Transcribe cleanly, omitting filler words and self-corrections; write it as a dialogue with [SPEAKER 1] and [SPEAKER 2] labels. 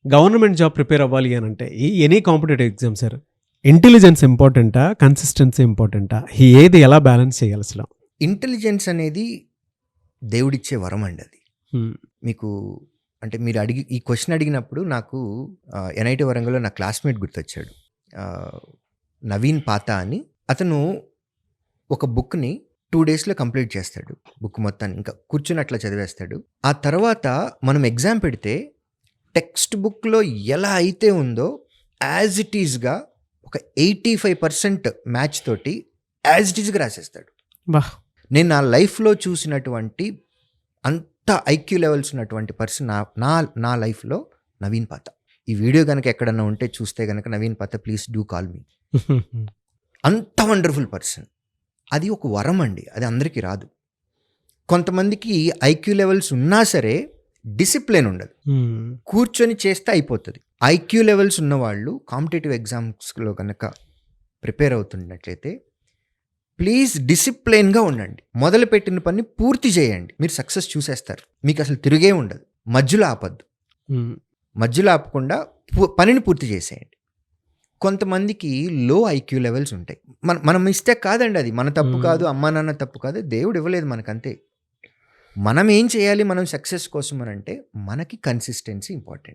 [SPEAKER 1] Government job prepare అవ్వాలి అని అంటే any competitive exam sir, intelligence ఇంపార్టెంటా, కన్సిస్టెన్సీ ఇంపార్టెంటా, ఏది ఎలా బ్యాలెన్స్ చేయాలి అసలు?
[SPEAKER 2] ఇంటెలిజెన్స్ అనేది దేవుడిచ్చే వరం అండి అది.
[SPEAKER 1] హ్మ్.
[SPEAKER 2] మీకు అంటే మీరు ఈ క్వశ్చన్ అడిగినప్పుడు నాకు ఎన్ఐటి వరంగల్లో నా క్లాస్మేట్ గుర్తొచ్చాడు. నవీన్ పాత అని. అతను ఒక బుక్ని 2 డేస్లో కంప్లీట్ చేస్తాడు. బుక్ మొత్తాన్ని ఇంకా కూర్చుని అట్లా చదివేస్తాడు. ఆ తర్వాత మనం ఎగ్జామ్ పెడితే టెక్స్ట్ బుక్లో ఎలా అయితే ఉందో యాజ్ ఇట్ ఈజ్గా ఒక 85% మ్యాచ్ తోటి యాజ్ ఇట్ ఈజ్గా రాసేస్తాడు.
[SPEAKER 1] బా
[SPEAKER 2] నేను నా లైఫ్లో చూసినటువంటి అంత ఐక్యూ లెవెల్స్ ఉన్నటువంటి పర్సన్ నా లైఫ్లో నవీన్ పాత. ఈ వీడియో కనుక ఎక్కడన్నా ఉంటే చూస్తే కనుక నవీన్ పాత ప్లీజ్ డూ కాల్ మీ. అంత వండర్ఫుల్ పర్సన్. అది ఒక వరం అండి, అది అందరికీ రాదు. కొంతమందికి ఐక్యూ లెవెల్స్ ఉన్నా సరే డిసిప్లిన్ ఉండదు, కూర్చొని చేస్తే అయిపోతుంది. ఐక్యూ లెవెల్స్ ఉన్నవాళ్ళు కాంపిటేటివ్ ఎగ్జామ్స్లో కనుక ప్రిపేర్ అవుతున్నట్లయితే ప్లీజ్ డిసిప్లైన్గా ఉండండి. మొదలుపెట్టిన పని పూర్తి చేయండి, మీరు సక్సెస్ చూసేస్తారు. మీకు అసలు తిరిగే ఉండదు. మధ్యలో ఆపద్దు, మధ్యలో ఆపకుండా పనిని పూర్తి చేసేయండి. కొంతమందికి లో ఐక్యూ లెవెల్స్ ఉంటాయి. మనం మిస్టేక్ కాదండి, అది మన తప్పు కాదు, అమ్మా నాన్న తప్పు కాదు, దేవుడు ఇవ్వలేదు మనకంతే. మనం ఏం చేయాలి మనం సక్సెస్ కోసం అని అంటే మనకి కన్సిస్టెన్సీ ఇంపార్టెంట్.